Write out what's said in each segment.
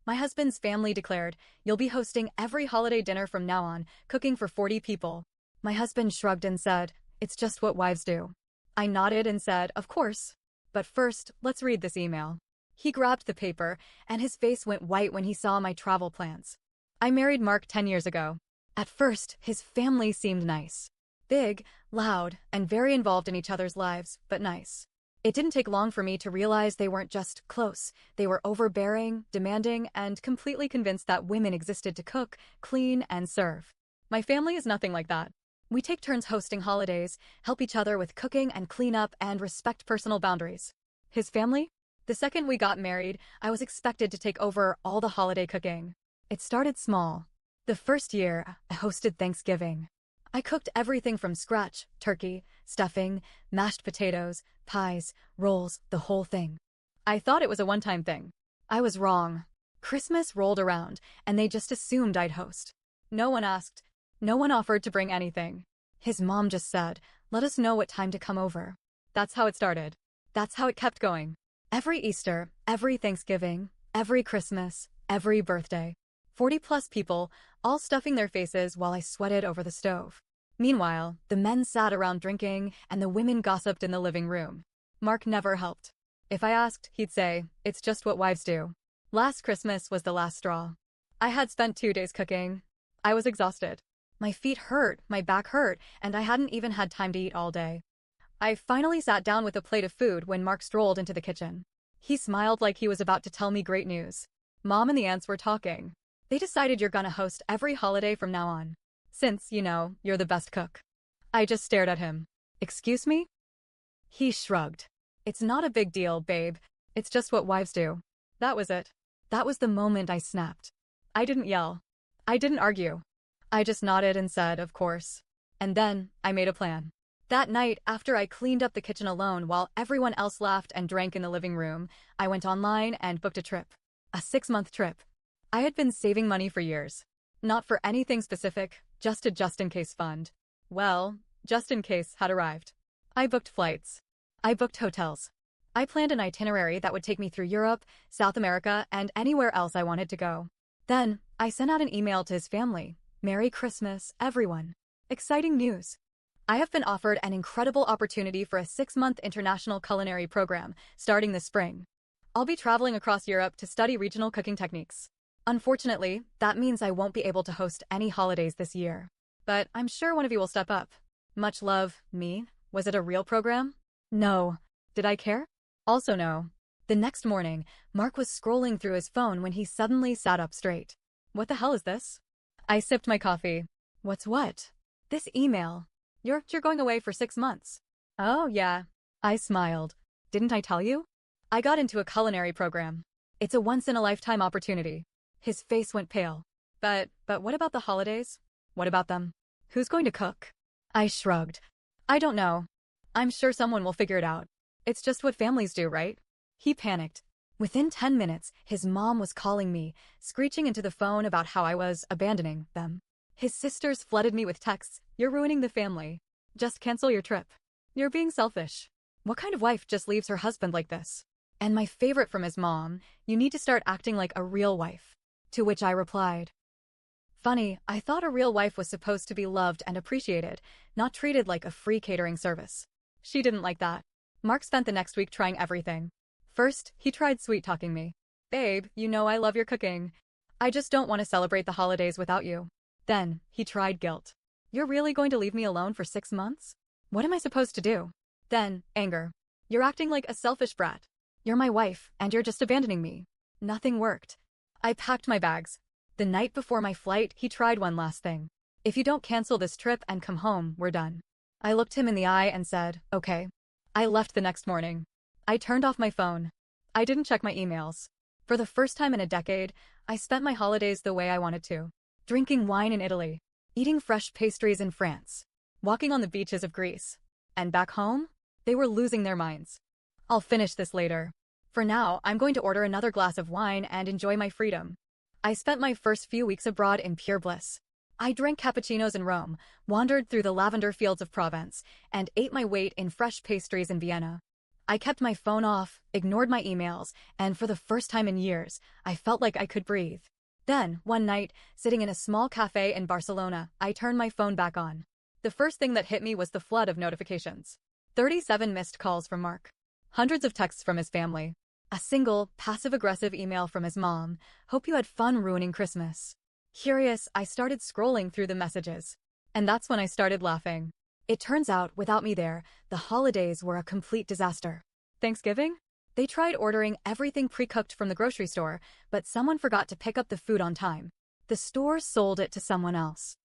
My husband's family declared, "You'll be hosting every holiday dinner from now on, cooking for 40 people." My husband shrugged and said, "It's just what wives do." I nodded and said, "Of course. But first, let's read this email." He grabbed the paper, and his face went white when he saw my travel plans. I married Mark 10 years ago. At first, his family seemed nice. Big, loud, and very involved in each other's lives, but nice. It didn't take long for me to realize they weren't just close. They were overbearing, demanding, and completely convinced that women existed to cook, clean, and serve. My family is nothing like that. We take turns hosting holidays, help each other with cooking and cleanup, and respect personal boundaries. His family? The second we got married, I was expected to take over all the holiday cooking. It started small. The first year, I hosted Thanksgiving. I cooked everything from scratch: turkey, stuffing, mashed potatoes, pies, rolls, the whole thing. I thought it was a one-time thing. I was wrong. Christmas rolled around, and they just assumed I'd host. No one asked. No one offered to bring anything. His mom just said, "Let us know what time to come over." That's how it started. That's how it kept going. Every Easter, every Thanksgiving, every Christmas, every birthday. 40-plus people, all stuffing their faces while I sweated over the stove. Meanwhile, the men sat around drinking, and the women gossiped in the living room. Mark never helped. If I asked, he'd say, "It's just what wives do." Last Christmas was the last straw. I had spent 2 days cooking. I was exhausted. My feet hurt, my back hurt, and I hadn't even had time to eat all day. I finally sat down with a plate of food when Mark strolled into the kitchen. He smiled like he was about to tell me great news. Mom and the aunts were talking. They decided you're gonna host every holiday from now on. Since, you're the best cook. I just stared at him. "Excuse me?" He shrugged. "It's not a big deal, babe. It's just what wives do." That was it. That was the moment I snapped. I didn't yell. I didn't argue. I just nodded and said, "Of course." And then, I made a plan. That night, after I cleaned up the kitchen alone while everyone else laughed and drank in the living room, I went online and booked a trip. A 6-month trip. I had been saving money for years. Not for anything specific, just a just-in-case fund. Well, just in case had arrived. I booked flights. I booked hotels. I planned an itinerary that would take me through Europe, South America, and anywhere else I wanted to go. Then, I sent out an email to his family. "Merry Christmas, everyone. Exciting news. I have been offered an incredible opportunity for a 6-month international culinary program starting this spring. I'll be traveling across Europe to study regional cooking techniques. Unfortunately, that means I won't be able to host any holidays this year. But I'm sure one of you will step up. Much love, me." Was it a real program? No. Did I care? Also no. The next morning, Mark was scrolling through his phone when he suddenly sat up straight. "What the hell is this?" I sipped my coffee. "What's what?" "This email. You're going away for 6 months. "Oh, yeah." I smiled. "Didn't I tell you? I got into a culinary program. It's a once-in-a-lifetime opportunity." His face went pale. But what about the holidays? What about them? Who's going to cook?" I shrugged. "I don't know. I'm sure someone will figure it out. It's just what families do, right?" He panicked. Within 10 minutes, his mom was calling me, screeching into the phone about how I was abandoning them. His sisters flooded me with texts. "You're ruining the family. Just cancel your trip. You're being selfish. What kind of wife just leaves her husband like this?" And my favorite from his mom, "You need to start acting like a real wife." To which I replied, "Funny, I thought a real wife was supposed to be loved and appreciated, not treated like a free catering service." She didn't like that. Mark spent the next week trying everything. First, he tried sweet-talking me. "Babe, you know I love your cooking. I just don't want to celebrate the holidays without you." Then, he tried guilt. "You're really going to leave me alone for 6 months? What am I supposed to do?" Then, anger. "You're acting like a selfish brat. You're my wife, and you're just abandoning me." Nothing worked. I packed my bags. The night before my flight, he tried one last thing. "If you don't cancel this trip and come home, we're done." I looked him in the eye and said, "Okay." I left the next morning. I turned off my phone. I didn't check my emails. For the first time in a decade, I spent my holidays the way I wanted to. Drinking wine in Italy. Eating fresh pastries in France. Walking on the beaches of Greece. And back home, they were losing their minds. I'll finish this later. For now, I'm going to order another glass of wine and enjoy my freedom. I spent my first few weeks abroad in pure bliss. I drank cappuccinos in Rome, wandered through the lavender fields of Provence, and ate my weight in fresh pastries in Vienna. I kept my phone off, ignored my emails, and for the first time in years, I felt like I could breathe. Then, one night, sitting in a small cafe in Barcelona, I turned my phone back on. The first thing that hit me was the flood of notifications. 37 missed calls from Mark. Hundreds of texts from his family. A single, passive-aggressive email from his mom. Hope you had fun ruining Christmas. Curious, I started scrolling through the messages. And that's when I started laughing. It turns out, without me there, the holidays were a complete disaster. Thanksgiving? They tried ordering everything pre-cooked from the grocery store, but someone forgot to pick up the food on time. The store sold it to someone else.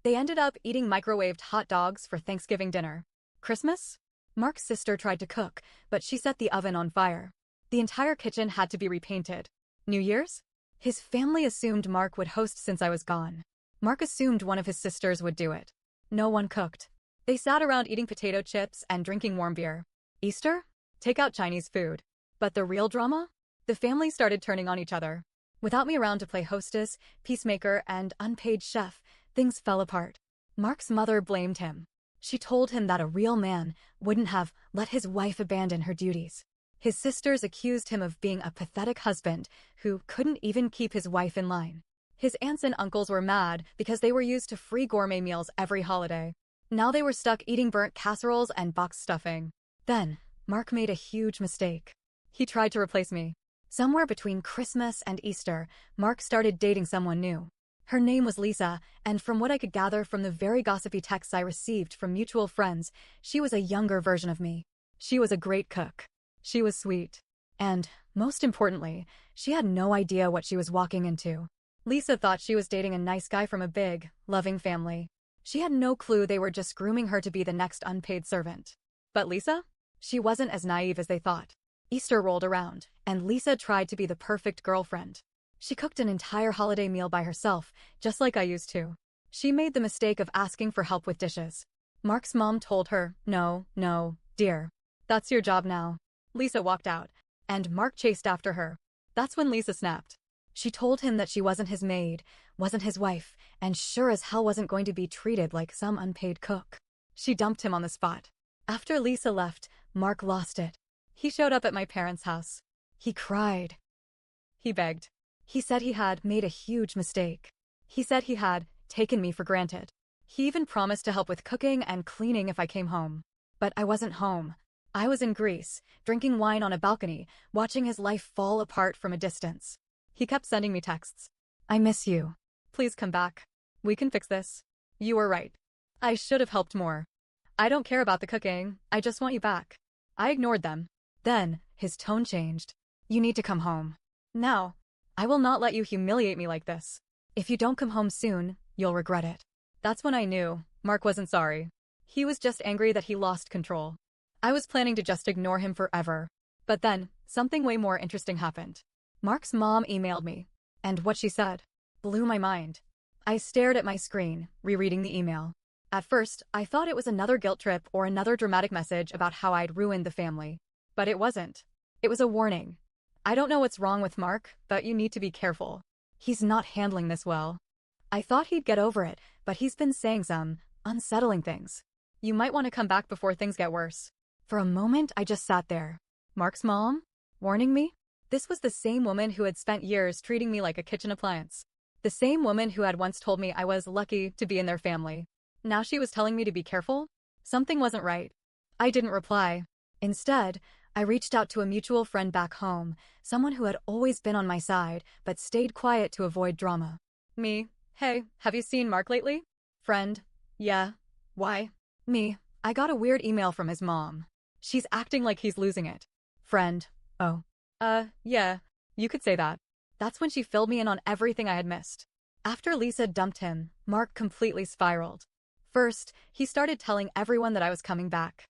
They ended up eating microwaved hot dogs for Thanksgiving dinner. Christmas? Mark's sister tried to cook, but she set the oven on fire. The entire kitchen had to be repainted. New Year's? His family assumed Mark would host since I was gone. Mark assumed one of his sisters would do it. No one cooked. They sat around eating potato chips and drinking warm beer. Easter? Take out Chinese food. But the real drama? The family started turning on each other. Without me around to play hostess, peacemaker, and unpaid chef, things fell apart. Mark's mother blamed him. She told him that a real man wouldn't have let his wife abandon her duties. His sisters accused him of being a pathetic husband who couldn't even keep his wife in line. His aunts and uncles were mad because they were used to free gourmet meals every holiday. Now they were stuck eating burnt casseroles and box stuffing. Then, Mark made a huge mistake. He tried to replace me. Somewhere between Christmas and Easter, Mark started dating someone new. Her name was Lisa, and from what I could gather from the very gossipy texts I received from mutual friends, she was a younger version of me. She was a great cook. She was sweet. And, most importantly, she had no idea what she was walking into. Lisa thought she was dating a nice guy from a big, loving family. She had no clue they were just grooming her to be the next unpaid servant. But Lisa? She wasn't as naive as they thought. Easter rolled around, and Lisa tried to be the perfect girlfriend. She cooked an entire holiday meal by herself, just like I used to. She made the mistake of asking for help with dishes. Mark's mom told her, "No, no, dear. That's your job now." Lisa walked out, and Mark chased after her. That's when Lisa snapped. She told him that she wasn't his maid, wasn't his wife, and sure as hell wasn't going to be treated like some unpaid cook. She dumped him on the spot. After Lisa left, Mark lost it. He showed up at my parents' house. He cried. He begged. He said he had made a huge mistake. He said he had taken me for granted. He even promised to help with cooking and cleaning if I came home. But I wasn't home. I was in Greece, drinking wine on a balcony, watching his life fall apart from a distance. He kept sending me texts. "I miss you. Please come back. We can fix this. You were right. I should have helped more. I don't care about the cooking, I just want you back." I ignored them. Then, his tone changed. "You need to come home. Now. I will not let you humiliate me like this. If you don't come home soon, you'll regret it." That's when I knew Mark wasn't sorry. He was just angry that he lost control. I was planning to just ignore him forever. But then, something way more interesting happened. Mark's mom emailed me, and what she said blew my mind. I stared at my screen, rereading the email. At first, I thought it was another guilt trip or another dramatic message about how I'd ruined the family. But it wasn't. It was a warning. "I don't know what's wrong with Mark, but you need to be careful. He's not handling this well. I thought he'd get over it, but he's been saying some unsettling things. You might want to come back before things get worse." For a moment, I just sat there. Mark's mom? Warning me? This was the same woman who had spent years treating me like a kitchen appliance. The same woman who had once told me I was lucky to be in their family. Now she was telling me to be careful? Something wasn't right. I didn't reply. Instead, I reached out to a mutual friend back home, someone who had always been on my side, but stayed quiet to avoid drama. Me, "Hey, have you seen Mark lately?" Friend, "Yeah. Why?" Me, "I got a weird email from his mom. She's acting like he's losing it." Friend, "Oh. Yeah, you could say that." That's when she filled me in on everything I had missed. After Lisa dumped him, Mark completely spiraled. First, he started telling everyone that I was coming back.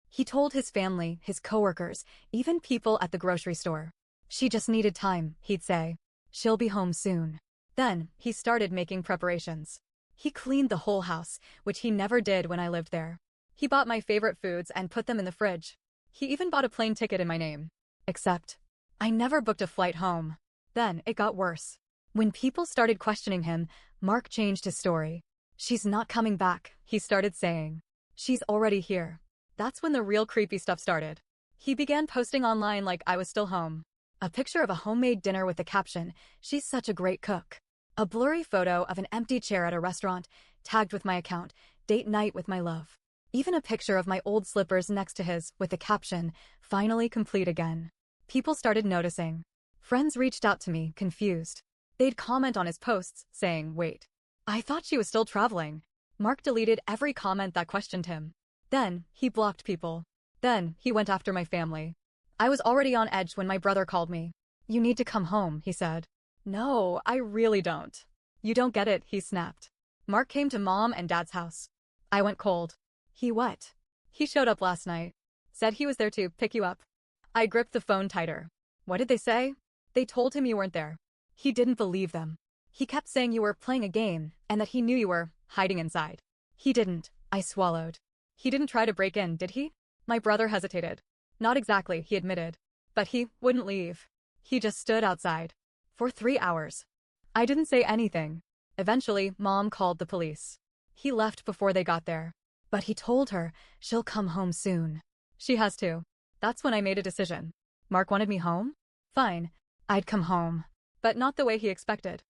He told his family, his coworkers, even people at the grocery store. "She just needed time," he'd say. "She'll be home soon." Then, he started making preparations. He cleaned the whole house, which he never did when I lived there. He bought my favorite foods and put them in the fridge. He even bought a plane ticket in my name. Except, I never booked a flight home. Then, it got worse. When people started questioning him, Mark changed his story. "She's not coming back," he started saying. "She's already here." That's when the real creepy stuff started. He began posting online like I was still home. A picture of a homemade dinner with the caption, "She's such a great cook." A blurry photo of an empty chair at a restaurant, tagged with my account, "Date night with my love." Even a picture of my old slippers next to his, with the caption, "Finally complete again." People started noticing. Friends reached out to me, confused. They'd comment on his posts, saying, "Wait, I thought she was still traveling." Mark deleted every comment that questioned him. Then, he blocked people. Then, he went after my family. I was already on edge when my brother called me. "You need to come home," he said. "No, I really don't." "You don't get it," he snapped. Mark came to mom and dad's house. I went cold. "He what?" "He showed up last night. Said he was there to pick you up." I gripped the phone tighter. "What did they say?" "They told him you weren't there." He didn't believe them. "He kept saying you were playing a game and that he knew you were hiding inside." "He didn't," I swallowed. "He didn't try to break in, did he?" My brother hesitated. "Not exactly," he admitted. "But he wouldn't leave. He just stood outside. For 3 hours." I didn't say anything. Eventually, Mom called the police. He left before they got there. But he told her, "She'll come home soon." "She has to." That's when I made a decision. Mark wanted me home? Fine. I'd come home. But not the way he expected.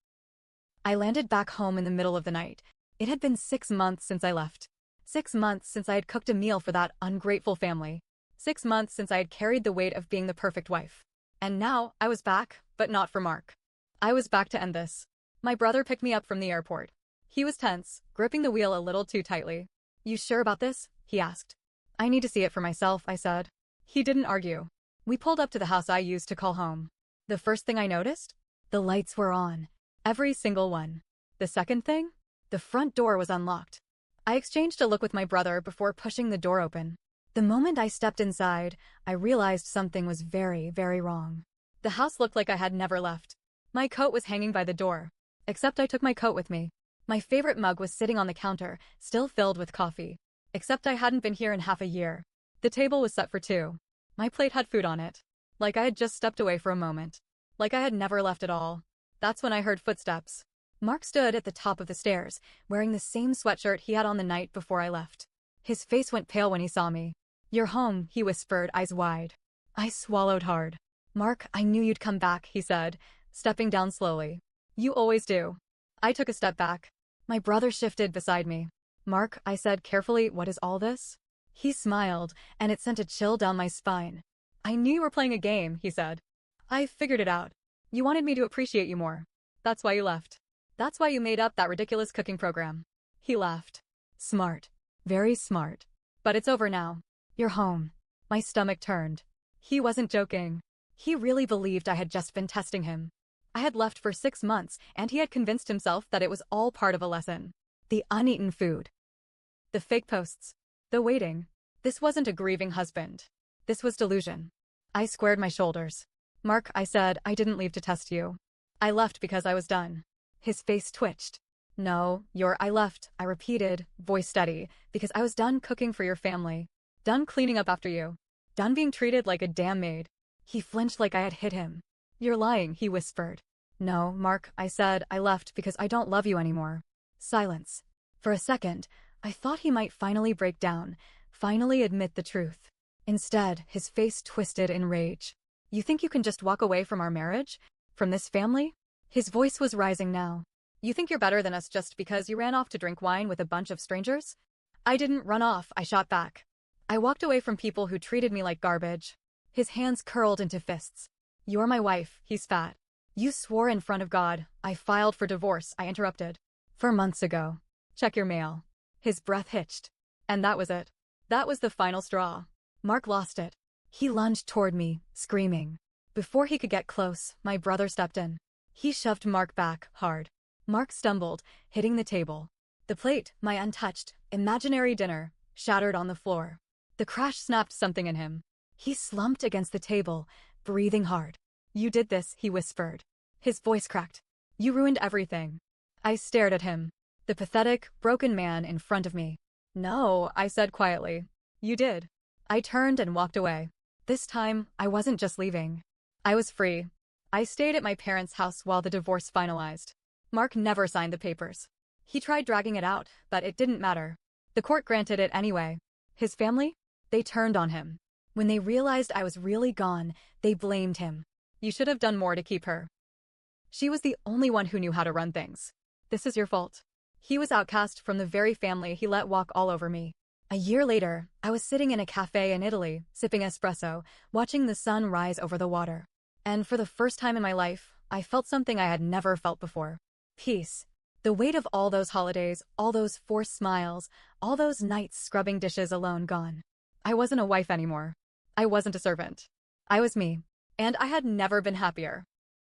I landed back home in the middle of the night. It had been 6 months since I left. 6 months since I had cooked a meal for that ungrateful family. 6 months since I had carried the weight of being the perfect wife. And now, I was back, but not for Mark. I was back to end this. My brother picked me up from the airport. He was tense, gripping the wheel a little too tightly. "You sure about this?" he asked. "I need to see it for myself," I said. He didn't argue. We pulled up to the house I used to call home. The first thing I noticed? The lights were on. Every single one. The second thing? The front door was unlocked. I exchanged a look with my brother before pushing the door open. The moment I stepped inside, I realized something was very, very wrong. The house looked like I had never left. My coat was hanging by the door. Except I took my coat with me. My favorite mug was sitting on the counter, still filled with coffee. Except I hadn't been here in half a year. The table was set for 2. My plate had food on it. Like I had just stepped away for a moment. Like I had never left at all. That's when I heard footsteps. Mark stood at the top of the stairs, wearing the same sweatshirt he had on the night before I left. His face went pale when he saw me. "You're home," he whispered, eyes wide. I swallowed hard. "Mark, I knew you'd come back," he said, stepping down slowly. "You always do." I took a step back. My brother shifted beside me. "Mark," I said carefully, "what is all this?" He smiled, and it sent a chill down my spine. "I knew you were playing a game," he said. "I figured it out. You wanted me to appreciate you more. That's why you left. That's why you made up that ridiculous cooking program." He laughed. "Smart. Very smart. But it's over now. You're home." My stomach turned. He wasn't joking. He really believed I had just been testing him. I had left for 6 months, and he had convinced himself that it was all part of a lesson. The uneaten food. The fake posts. The waiting. This wasn't a grieving husband. This was delusion. I squared my shoulders. "Mark," I said, "I didn't leave to test you. I left because I was done." His face twitched. "No, I left," I repeated, voice steady, "because I was done cooking for your family. Done cleaning up after you. Done being treated like a damn maid." He flinched like I had hit him. "You're lying," he whispered. "No, Mark," I said, "I left because I don't love you anymore." Silence. For a second, I thought he might finally break down, finally admit the truth. Instead, his face twisted in rage. "You think you can just walk away from our marriage? From this family?" His voice was rising now. "You think you're better than us just because you ran off to drink wine with a bunch of strangers?" "I didn't run off," I shot back. "I walked away from people who treated me like garbage." His hands curled into fists. "You're my wife," he spat. "You swore in front of God." "I filed for divorce," I interrupted. "4 months ago. Check your mail." His breath hitched. And that was it. That was the final straw. Mark lost it. He lunged toward me, screaming. Before he could get close, my brother stepped in. He shoved Mark back, hard. Mark stumbled, hitting the table. The plate, my untouched, imaginary dinner, shattered on the floor. The crash snapped something in him. He slumped against the table, breathing hard. "You did this," he whispered. His voice cracked. "You ruined everything." I stared at him. The pathetic, broken man in front of me. "No," I said quietly. "You did." I turned and walked away. This time, I wasn't just leaving. I was free. I stayed at my parents' house while the divorce finalized. Mark never signed the papers. He tried dragging it out, but it didn't matter. The court granted it anyway. His family? They turned on him. When they realized I was really gone, they blamed him. You should have done more to keep her. She was the only one who knew how to run things. This is your fault. He was outcast from the very family he let walk all over me. A year later, I was sitting in a cafe in Italy, sipping espresso, watching the sun rise over the water. And for the first time in my life, I felt something I had never felt before. Peace. The weight of all those holidays, all those forced smiles, all those nights scrubbing dishes alone gone. I wasn't a wife anymore. I wasn't a servant. I was me. And I had never been happier.